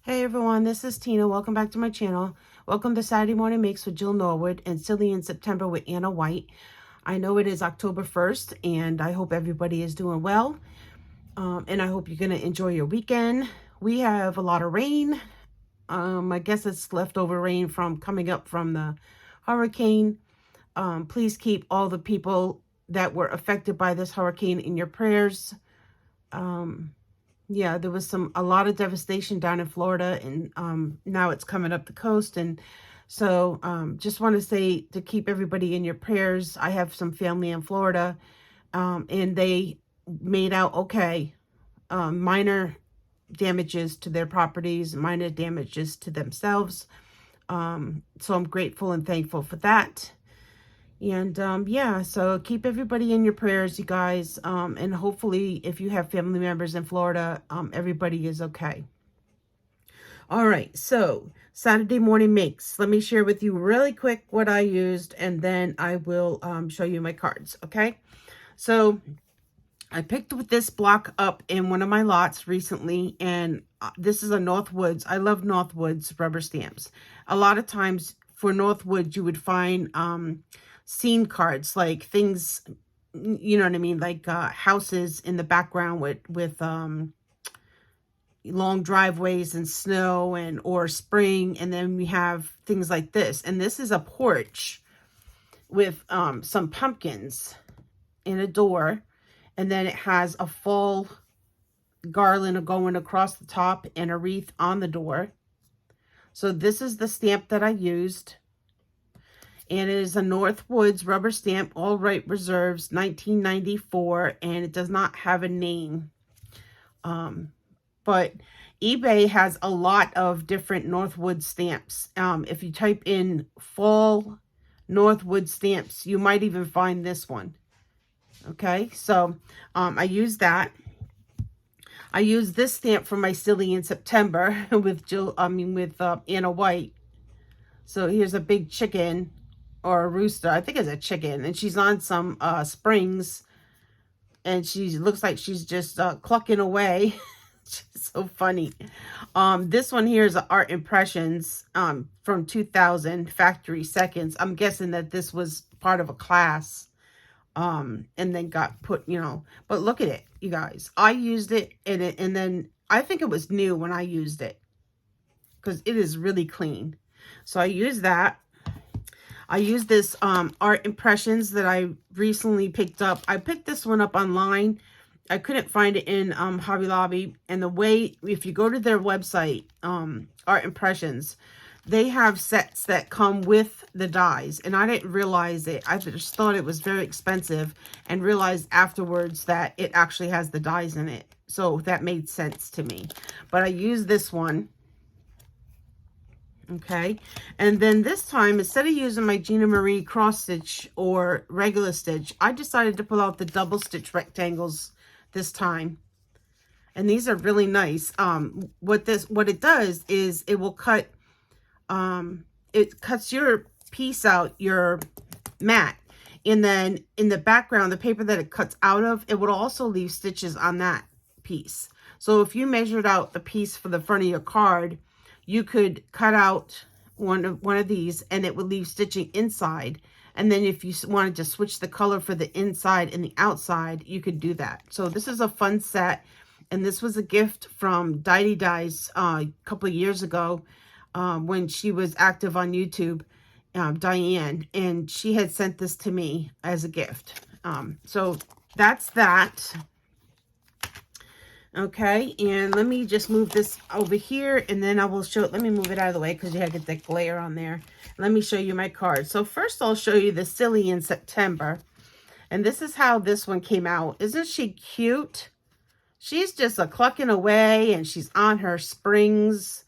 Hey everyone, this is Tina. Welcome back to my channel. Welcome to Saturday Morning Makes with Jill Norwood and Silly in September with Anna White. I know it is October 1st and I hope everybody is doing well. And I hope you're going to enjoy your weekend. We have a lot of rain. I guess it's leftover rain from coming up from the hurricane. Please keep all the people that were affected by this hurricane in your prayers. Yeah, there was a lot of devastation down in Florida, and now it's coming up the coast. And so just want to say to keep everybody in your prayers. I have some family in Florida, and they made out okay. Minor damages to their properties, minor damages to themselves. So I'm grateful and thankful for that. And yeah, so keep everybody in your prayers, you guys. And hopefully, if you have family members in Florida, everybody is okay. All right, so Saturday morning makes. Let me share with you really quick what I used, and then I will show you my cards, okay? So I picked this block up in one of my lots recently, and this is a Northwoods. I love Northwoods rubber stamps. A lot of times for Northwoods, you would find scene cards, like things, you know what I mean, like houses in the background with long driveways and snow and or spring, and then we have things like this. And this is a porch with some pumpkins in a door, and then it has a fall garland going across the top and a wreath on the door. So this is the stamp that I used. And it is a Northwoods rubber stamp, all right reserves, 1994, and it does not have a name. But eBay has a lot of different Northwood stamps. If you type in fall Northwood stamps, you might even find this one. Okay, so I use that. I use this stamp for my Silly in September with Anna White. So here's a big chicken, or a rooster. I think it's a chicken, and she's on some springs, and she looks like she's just clucking away. She's so funny. This one here is Art Impressions from 2000, Factory Seconds. I'm guessing that this was part of a class, and then got put, but look at it, you guys. I used it, and then I think it was new when I used it, because it is really clean. So I used that. I used this Art Impressions that I recently picked up. I picked this one up online. I couldn't find it in Hobby Lobby. And the way, if you go to their website, Art Impressions, they have sets that come with the dies. And I didn't realize it. I just thought it was very expensive, and realized afterwards that it actually has the dies in it. So that made sense to me. But I used this one. Okay, and then this time, instead of using my Gina Marie cross stitch or regular stitch, I decided to pull out the double stitch rectangles this time. And these are really nice. What it does is it will cut, it cuts your piece out, your mat, and then in the background, the paper that it cuts out of, it would also leave stitches on that piece. So if you measured out the piece for the front of your card, you could cut out one of these, and it would leave stitching inside. And then if you wanted to switch the color for the inside and the outside, you could do that. So this is a fun set. And this was a gift from Dies a couple of years ago when she was active on YouTube, Diane. And she had sent this to me as a gift. So that's that. Okay, and let me just move this over here, and then I will show, let me move it out of the way because you had to get that glare on there. Let me show you my cards. So first I'll show you the Silly in September. And this is how this one came out. Isn't she cute? She's just a clucking away, and she's on her springs.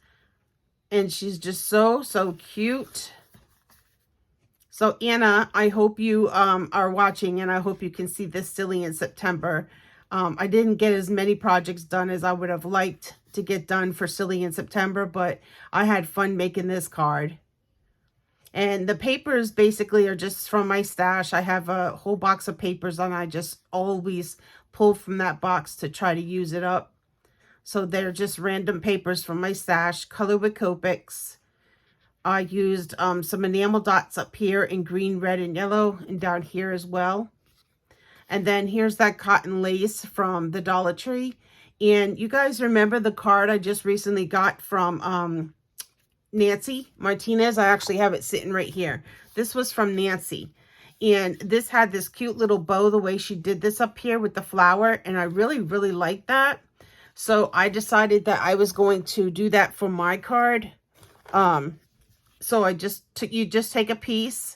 And she's just so cute. So Anna, I hope you are watching, and I hope you can see this Silly in September. I didn't get as many projects done as I would have liked to get done for Silly in September, but I had fun making this card. And the papers basically are just from my stash. I have a whole box of papers, and I just always pull from that box to try to use it up. So they're just random papers from my stash, colored with Copics. I used some enamel dots up here in green, red, and yellow, and down here as well. And then here's that cotton lace from the Dollar Tree. And you guys remember the card I just recently got from Nancy Martinez? I actually have it sitting right here. This was from Nancy. And this had this cute little bow, the way she did this up here with the flower. And I really, really like that. So I decided that I was going to do that for my card. So you just take a piece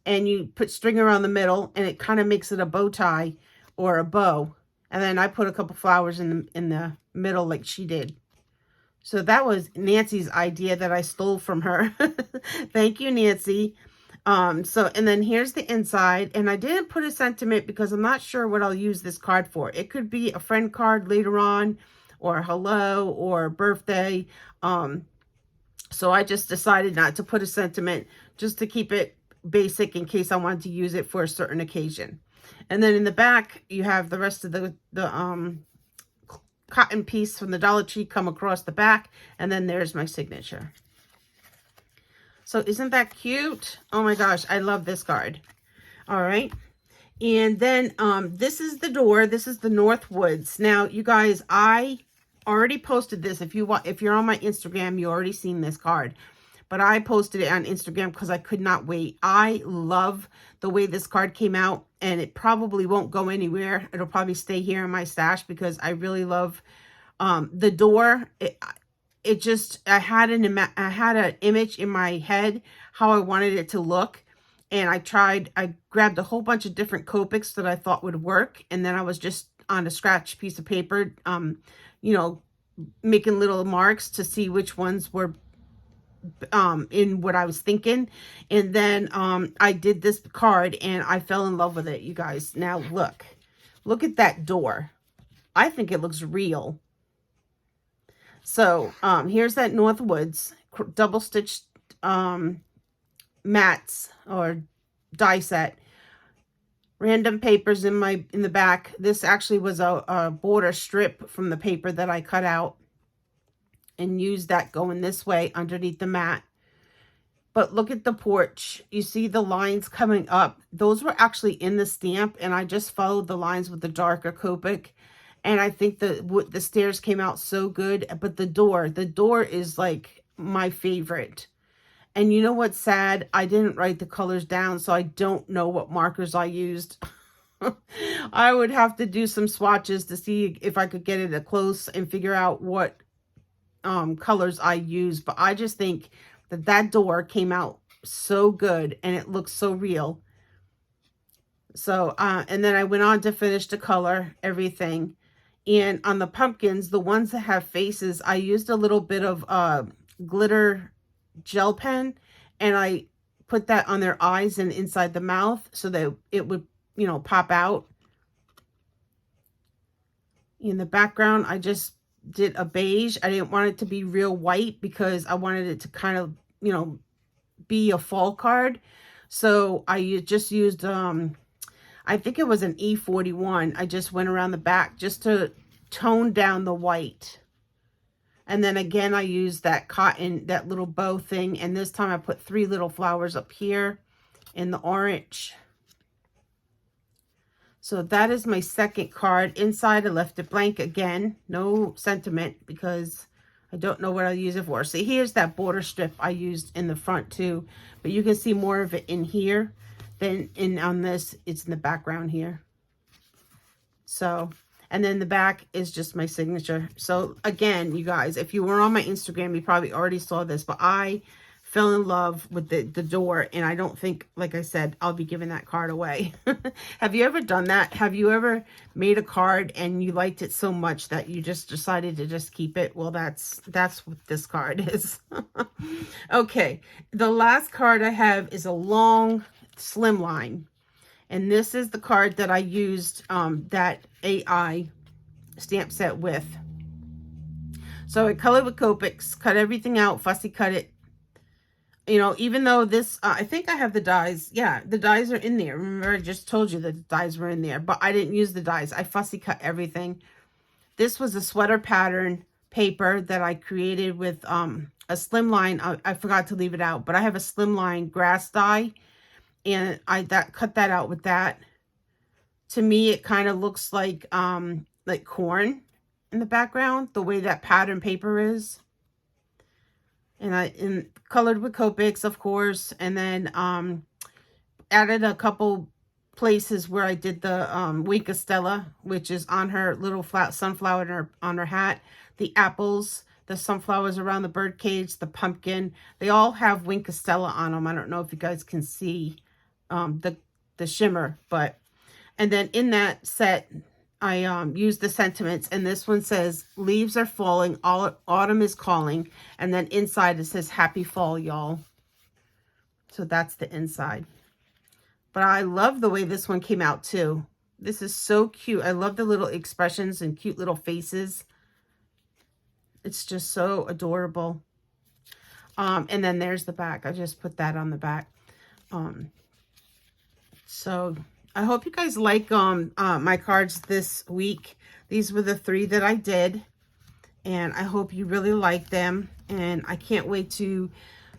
and you put string around the middle, and it kind of makes it a bow tie or a bow. And then I put a couple flowers in the middle like she did. So that was Nancy's idea that I stole from her. Thank you, Nancy. And then here's the inside, and I didn't put a sentiment because I'm not sure what I'll use this card for. It could be a friend card later on, or hello, or birthday. So I just decided not to put a sentiment, just to keep it basic in case I wanted to use it for a certain occasion. And then in the back, you have the rest of the cotton piece from the Dollar Tree come across the back, and then there's my signature. So isn't that cute? Oh my gosh, I love this card. All right. And then this is the door. This is the Northwoods. Now, you guys, I already posted this. If you're on my Instagram, you already seen this card. But I posted it on Instagram because I could not wait. I love the way this card came out, and it probably won't go anywhere. It'll probably stay here in my stash because I really love the door. I had an image in my head how I wanted it to look, and I grabbed a whole bunch of different Copics that I thought would work, and then I was just on a scratch piece of paper, you know, making little marks to see which ones were in what I was thinking. And then I did this card, and I fell in love with it, you guys. Now look at that door. I think it looks real. So here's that Northwoods double stitched mats or die set. Random papers in the back. This actually was a border strip from the paper that I cut out and used that going this way underneath the mat. But look at the porch. You see the lines coming up. Those were actually in the stamp, and I just followed the lines with the darker Copic. And I think the stairs came out so good. But the door is like my favorite. And you know what's sad? I didn't write the colors down, so I don't know what markers I used. I would have to do some swatches to see if I could get it up close and figure out what colors I used. But I just think that door came out so good, and it looks so real. So, and then I went on to finish the color, everything. And on the pumpkins, the ones that have faces, I used a little bit of glitter gel pen, and I put that on their eyes and inside the mouth so that it would, you know, pop out. In the background, I just did a beige. I didn't want it to be real white because I wanted it to kind of, you know, be a fall card. So I just used I think it was an E41. I just went around the back just to tone down the white. And then again, I used that cotton, that little bow thing. And this time I put 3 little flowers up here in the orange. So that is my second card. Inside, I left it blank again. No sentiment because I don't know what I'll use it for. So here's that border strip I used in the front too. But you can see more of it in here. Then on this, it's in the background here. So, and then the back is just my signature. So again, you guys, if you were on my Instagram, you probably already saw this, but I fell in love with the door, and I don't think, like I said, I'll be giving that card away. Have you ever done that? Have you ever made a card and you liked it so much that you just decided to just keep it? Well, that's what this card is. Okay, the last card I have is a long slimline, and this is the card that I used that AI stamp set with. So I colored with Copics, cut everything out, fussy cut it. You know, even though this, I think I have the dies. Yeah, the dies are in there. Remember, I just told you that the dies were in there, but I didn't use the dies. I fussy cut everything. This was a sweater pattern paper that I created with a slimline. I forgot to leave it out, but I have a slimline grass dye, and I cut that out with that. To me, it kind of looks like corn in the background, the way that pattern paper is. And I colored with Copics, of course, and then added a couple places where I did the Wink of Stella, which is on her little flat sunflower on her hat, the apples, the sunflowers around the bird cage, the pumpkin. They all have Wink of Stella on them. I don't know if you guys can see the shimmer, but and then in that set, I used the sentiments, and this one says, leaves are falling, autumn is calling, and then inside it says, happy fall, y'all. So that's the inside. But I love the way this one came out, too. This is so cute. I love the little expressions and cute little faces. It's just so adorable. And then there's the back. I just put that on the back. So I hope you guys like my cards this week. These were the 3 that I did, and I hope you really like them. And I can't wait to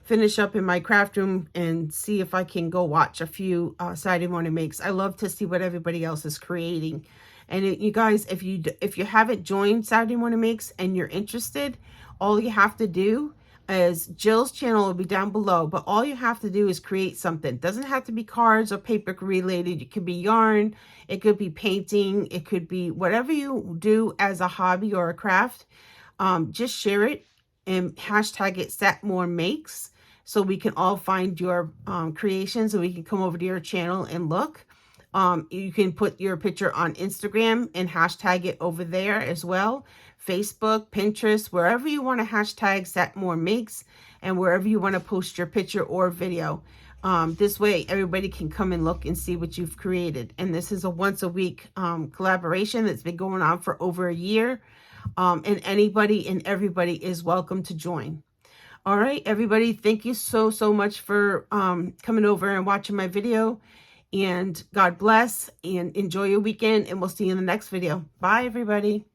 finish up in my craft room and see if I can go watch a few Saturday morning makes. I love to see what everybody else is creating. And you guys, if you haven't joined Saturday morning makes and you're interested, all you have to do is Jill's channel will be down below, but all you have to do is create something. It doesn't have to be cards or paper related. It could be yarn, it could be painting, it could be whatever you do as a hobby or a craft. Just share it and hashtag it #SatMoreMakes, so we can all find your creations, and we can come over to your channel and look. You can put your picture on Instagram and hashtag it over there as well. Facebook, Pinterest, wherever you want to hashtag #SatMoreMakes, and wherever you want to post your picture or video. This way, everybody can come and look and see what you've created. And this is a once a week collaboration that's been going on for over a year. And anybody and everybody is welcome to join. All right, everybody, thank you so much for coming over and watching my video. And God bless, and enjoy your weekend, and we'll see you in the next video. Bye, everybody.